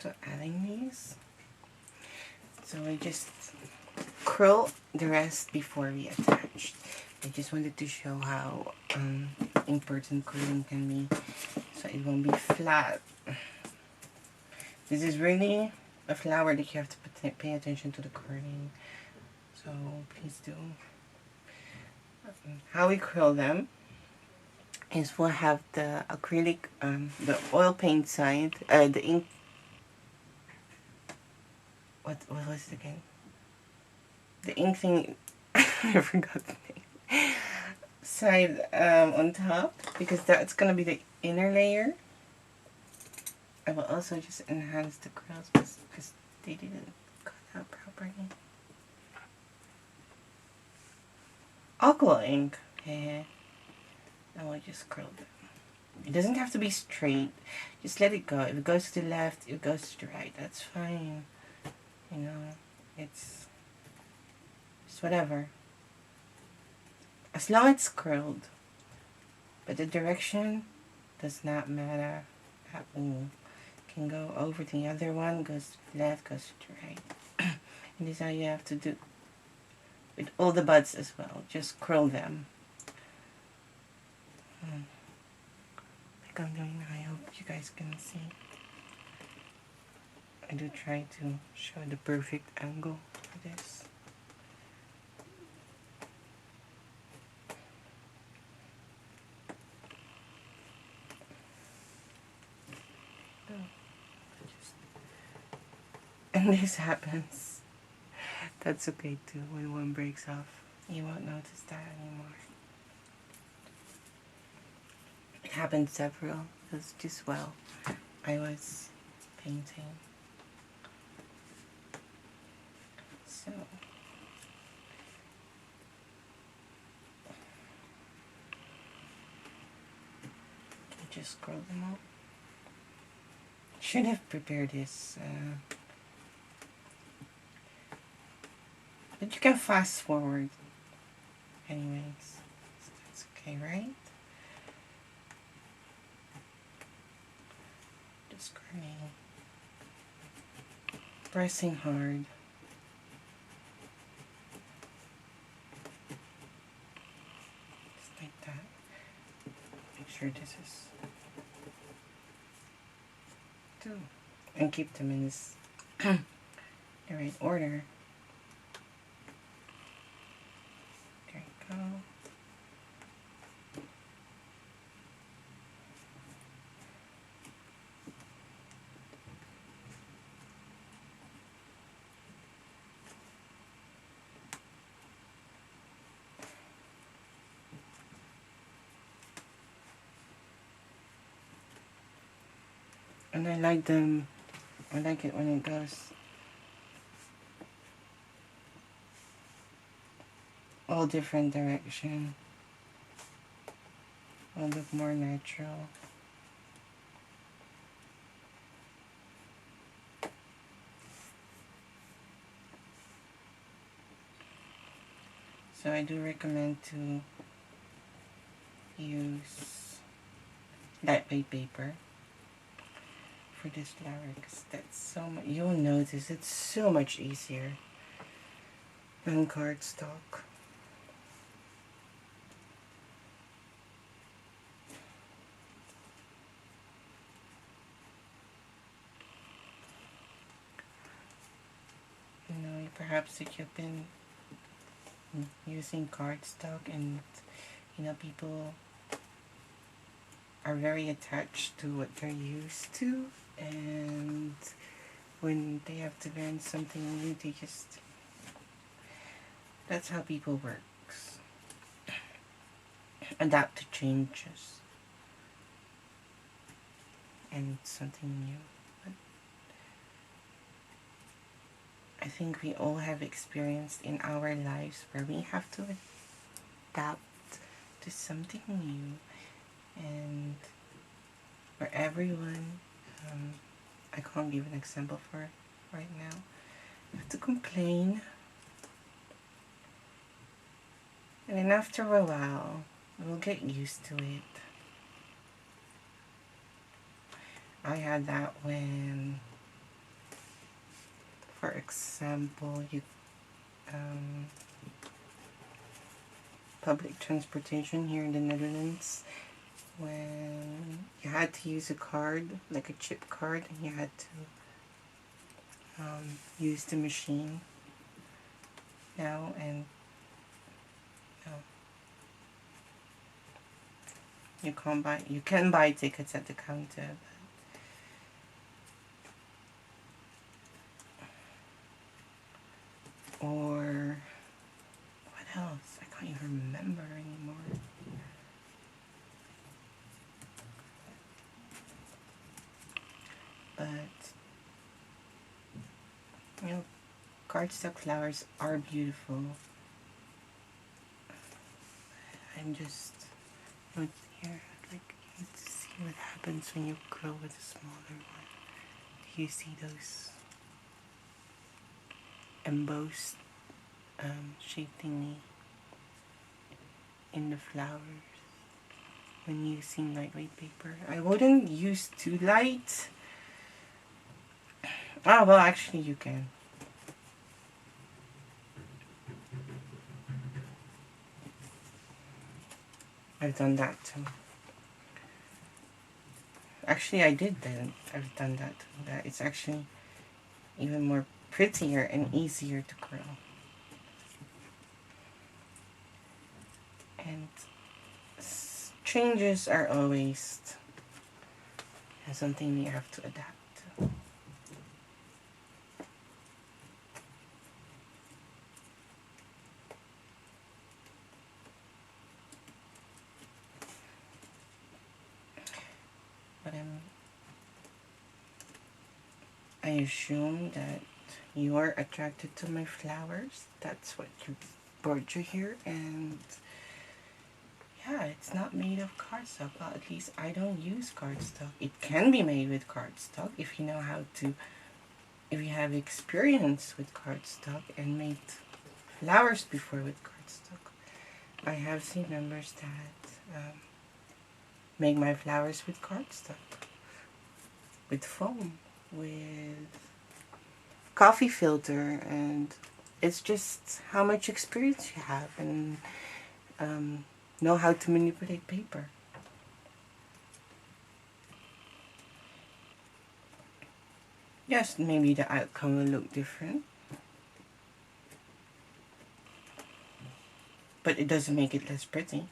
to adding these. So I just curl the rest before we attach. I just wanted to show how important curling can be, so it won't be flat. This is really a flower that you have to pay attention to the curling, so please do. How we curl them is we'll have the acrylic, the oil paint side, the ink. What was it again? The ink thing. I forgot the name. Side on top, because that's gonna be the inner layer. I will also just enhance the curls because they didn't cut out properly. Aqua ink. Yeah. And we'll just curl them. It doesn't have to be straight. Just let it go. If it goes to the left, it goes to the right. That's fine. You know, it's whatever. As long as it's curled. But the direction does not matter at all. Can go over to the other one, goes to the left, goes to the right. And this is how you have to do with all the buds as well. Just curl them. Like I'm doing now. I hope you guys can see. I do try to show the perfect angle for this. And this happens. That's okay too. When one breaks off, you won't notice that anymore. It happened several. It was just while I was painting. So just scroll them up. Should have prepared this. But you can fast forward anyways. So that's okay, right? Just curling. Pressing hard. Just like that. Make sure this is two. And keep them in this the right order. There you go. And I like them. I like it when it goes all different direction. Will look more natural. So I do recommend to use lightweight paper for this flower, because that's so much, you'll notice it's so much easier than cardstock. You know, perhaps if you've been using cardstock and you know people are very attached to what they're used to, and when they have to learn something new, they just, that's how people works. Adapt to changes and something new. But I think we all have experienced in our lives where we have to adapt to something new, and for everyone, I can't give an example for it right now. I have to complain, and then after a while, we'll get used to it. I had that when For example, you public transportation here in the Netherlands, when you had to use a card, like a chip card, and you had to use the machine now, and you can buy tickets at the counter. Or what else? I can't even remember anymore. But you know, cardstock flowers are beautiful. I'm just right here. I'd like you to see what happens when you grow with a smaller one. Do you see those embossed shape thingy in the flowers when using lightweight paper? I wouldn't use too light. Oh, well, actually you can. I've done that too. Actually, I did then. I've done that too. That it's actually even more prettier and easier to curl. And changes are always something you have to adapt to. But I assume that you are attracted to my flowers. That's what brought you here, and yeah, it's not made of cardstock. Well, at least I don't use cardstock. It can be made with cardstock if you know how to, if you have experience with cardstock and made flowers before with cardstock. I have seen members that make my flowers with cardstock, with foam, with coffee filter, and it's just how much experience you have and know how to manipulate paper. Yes, maybe the outcome will look different, but it doesn't make it less pretty.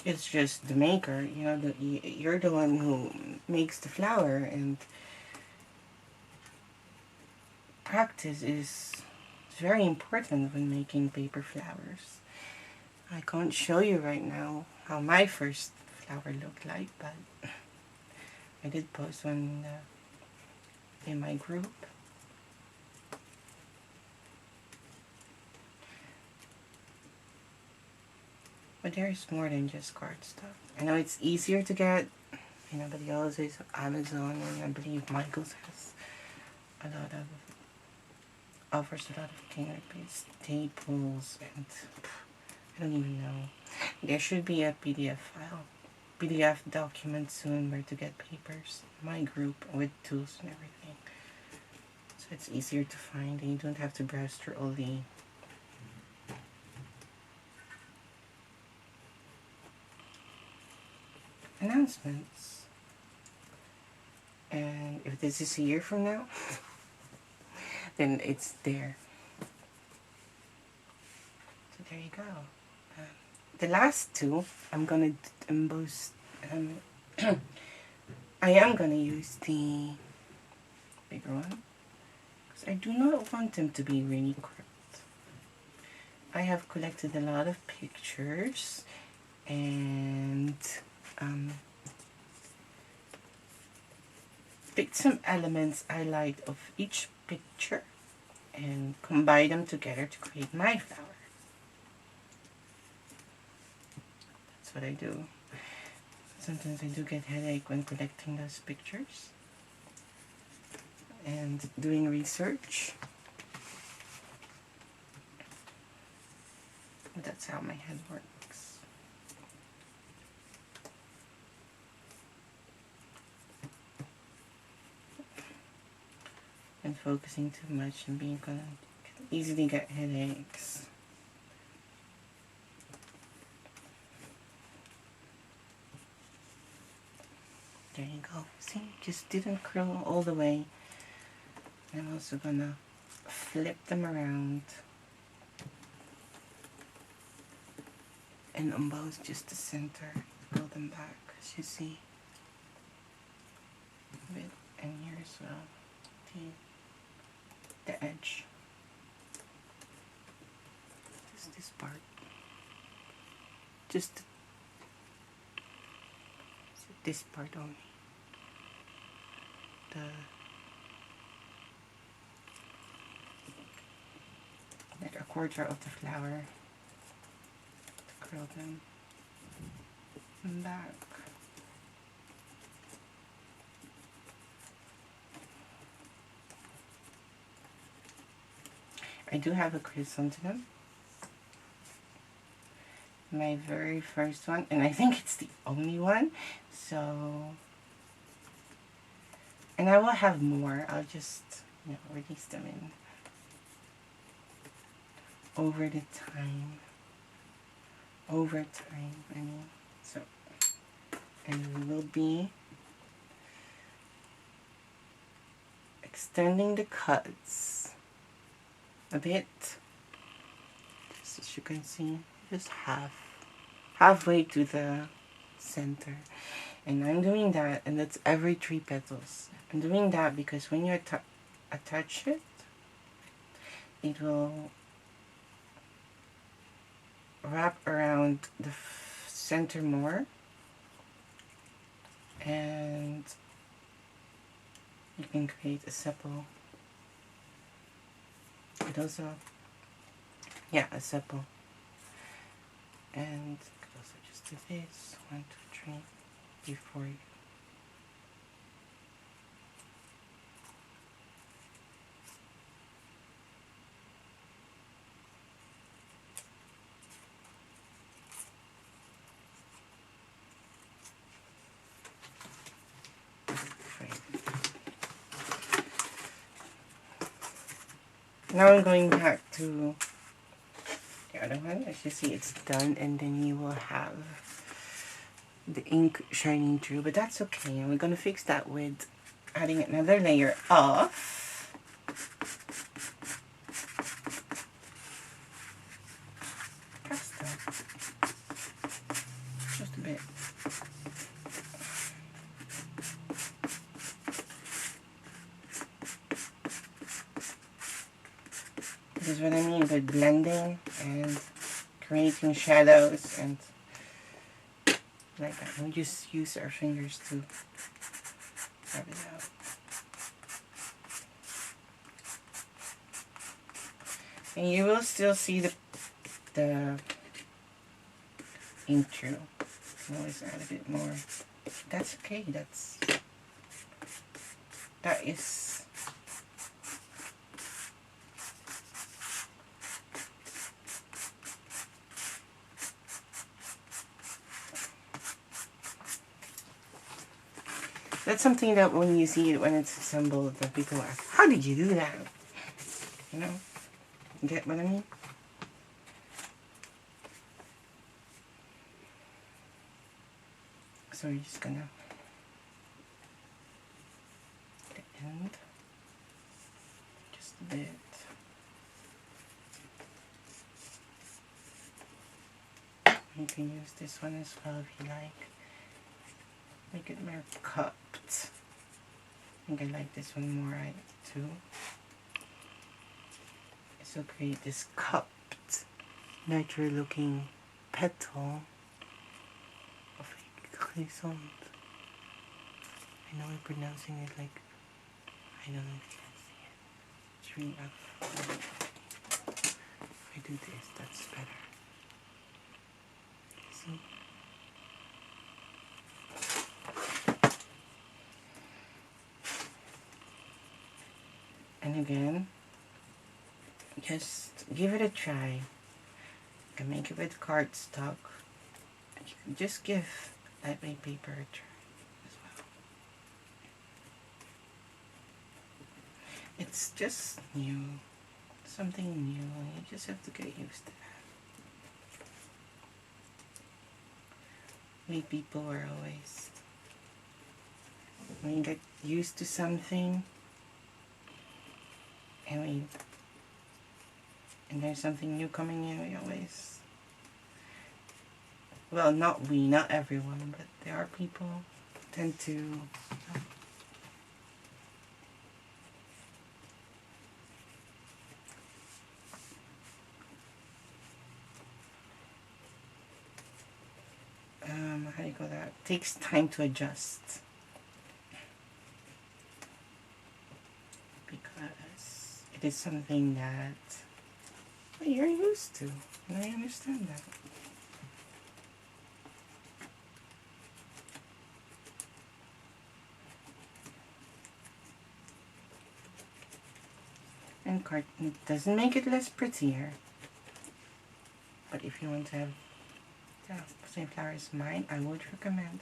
It's just the maker, you know, you're the one who makes the flower, and practice is very important when making paper flowers. I can't show you right now how my first flower looked like, but I did post one in my group. But there's more than just cardstock. I know it's easier to get, you know, but you also use Amazon, and I believe Michael's has offers a lot of cleaner paste, staples, and I don't even know. There should be a PDF file, PDF document soon where to get papers. My group with tools and everything. So it's easier to find, and you don't have to browse through all the announcements. And if this is a year from now, then it's there. So there you go. The last two, I'm gonna emboss. I am gonna use the bigger one because I do not want them to be really cropped. I have collected a lot of pictures and picked some elements I liked of each picture and combine them together to create my flower. That's what I do. Sometimes I do get headache when collecting those pictures and doing research. But that's how my head works. and focusing too much and being gonna easily get headaches. There you go. See, just didn't curl all the way. I'm also gonna flip them around and emboss just the center, curl them back, as you see. A bit, and here as well, the edge. Just this part. Just this part only. Like a quarter of the flower to curl them back. I do have a chrysanthemum, my very first one, and I think it's the only one, so, and I will have more. I'll just, you know, release them in over time, I mean, so, and we will be extending the cuts a bit, just as you can see, just halfway to the center. And I'm doing that, and that's every 3 petals. I'm doing that because when you attach it, it will wrap around the center more, and you can create a sepal. But also, yeah, a sepal. And you could also just do this, 1, 2, 3, before you. Now I'm going back to the other one. As you see, it's done, and then you will have the ink shining through, but that's okay. And we're going to fix that with adding another layer of pasta. Just a bit. This is what I mean by blending and creating shadows and like that. We just use our fingers to rub it out. And you will still see the ink through. You can always add a bit more. That's okay. That is that's something that when you see it, when it's assembled, that people ask, how did you do that? You know? You get what I mean? So we're just gonna the end just a bit. You can use this one as well if you like. Make it more cupped. I think I like this one more, right, too. So create this cupped, natural looking petal of a chrysanthemum. I know I'm pronouncing it like, I don't know if you can see it. It's really up. If I do this, that's better. See? And again, just give it a try. You can make it with cardstock. You can just give lightweight paper a try as well. It's just new. Something new. You just have to get used to that. We people are always, when you get used to something, and there's something new coming in, we always, well, not everyone, but there are people who tend to, how do you call that? Takes time to adjust. Because it is something that, well, you're used to. And I understand that. And it doesn't make it less prettier. But if you want to have same flower as mine, I would recommend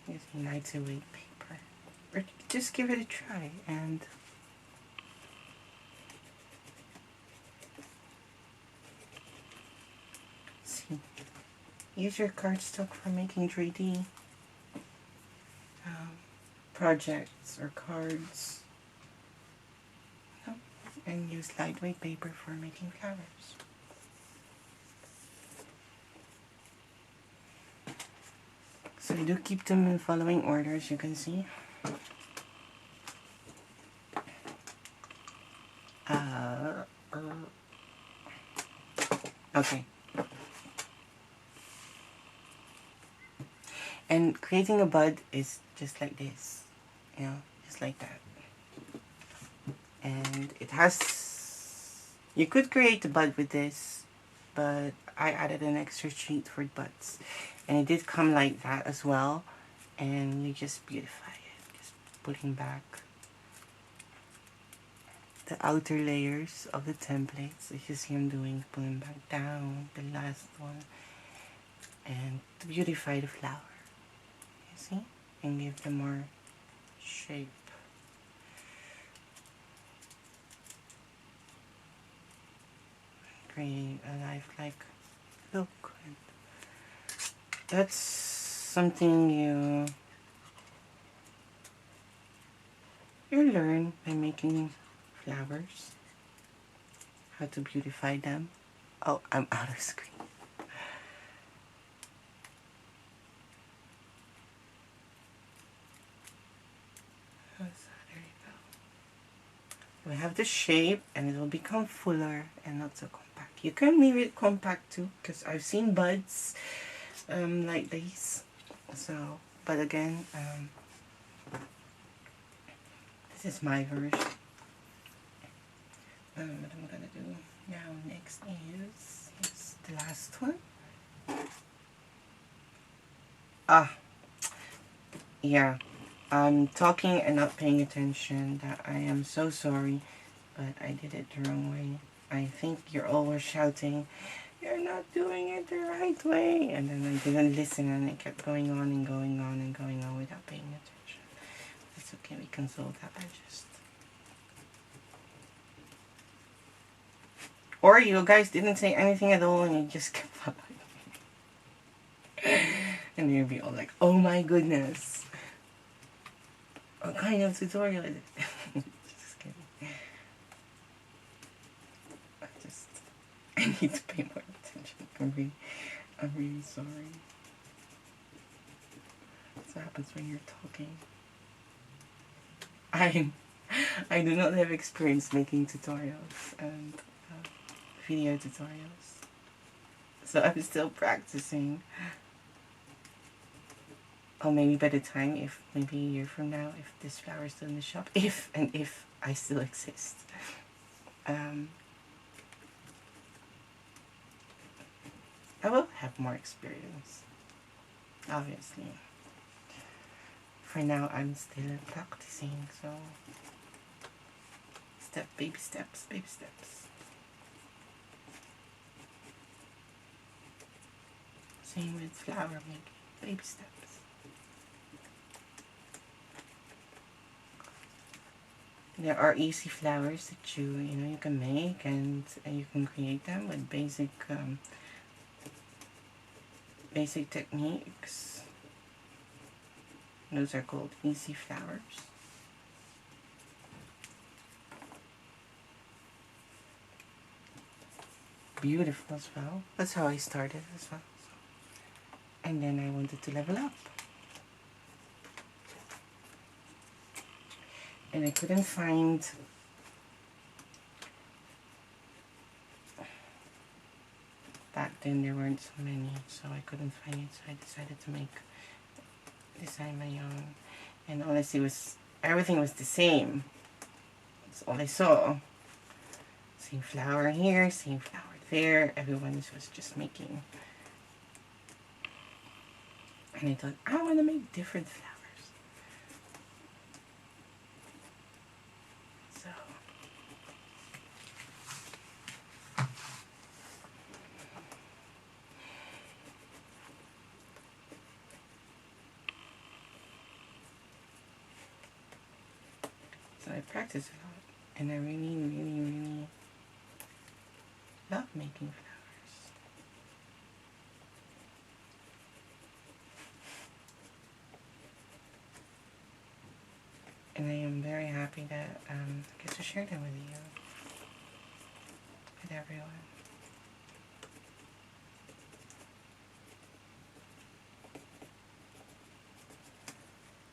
using lighter weight paper. Or just give it a try and see. Use your cardstock for making 3D projects or cards. And use lightweight paper for making flowers. So I do keep them in following order, as you can see. Okay. And creating a bud is just like this, you know, just like that. And it has, you could create a bud with this, but I added an extra sheet for buds. And it did come like that as well. And you just beautify it, just putting back the outer layers of the templates. As you see I'm doing, pulling back down the last one. And to beautify the flower, you see? And give them more shape. Creating a lifelike look. And that's something you learn by making flowers, how to beautify them. Oh, I'm out of screen. So there you go. We have the shape and it will become fuller and not so compact. You can leave it compact too, because I've seen buds like these. So, but again, this is my version. What I'm gonna do now next is the last one. Yeah, I'm talking and not paying attention. That I am so sorry, but I did it the wrong way. I think you're all were shouting, "You're not doing it the right way," and then I didn't listen, and it kept going on and going on and going on without paying attention. It's okay, we can solve that by just. Or you guys didn't say anything at all and you just kept following. And you'll be all like, "Oh my goodness. What kind of tutorial is it?" Just kidding. I need to pay more attention. I'm really sorry. That's what happens when you're talking. I do not have experience making tutorials and video tutorials. So I'm still practicing. Or maybe by the time, if maybe a year from now, if this flower is still in the shop, if I still exist, I will have more experience, obviously. For now, I'm still practicing, so baby steps, baby steps. Same with flower making, baby steps. There are easy flowers that you can make, and you can create them with basic techniques. Those are called easy flowers. Beautiful as well. That's how I started as well. And then I wanted to level up. And I couldn't find back then there weren't so many, so I couldn't find it, so I decided to design my own. And all I see was everything was the same. That's all I saw. Same flower here, same flower there. Everyone was just making. And I thought, I want to make different flowers. So I practice a lot, and I really, really, really love making flowers. And I am very happy that I get to share them with you, with everyone.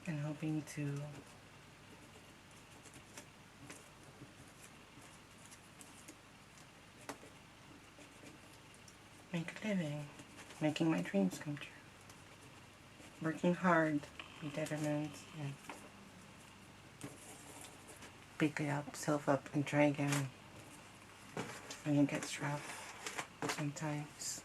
And hoping to make a living, making my dreams come true. Working hard, be determined, and pick yourself up and try again when it gets rough sometimes.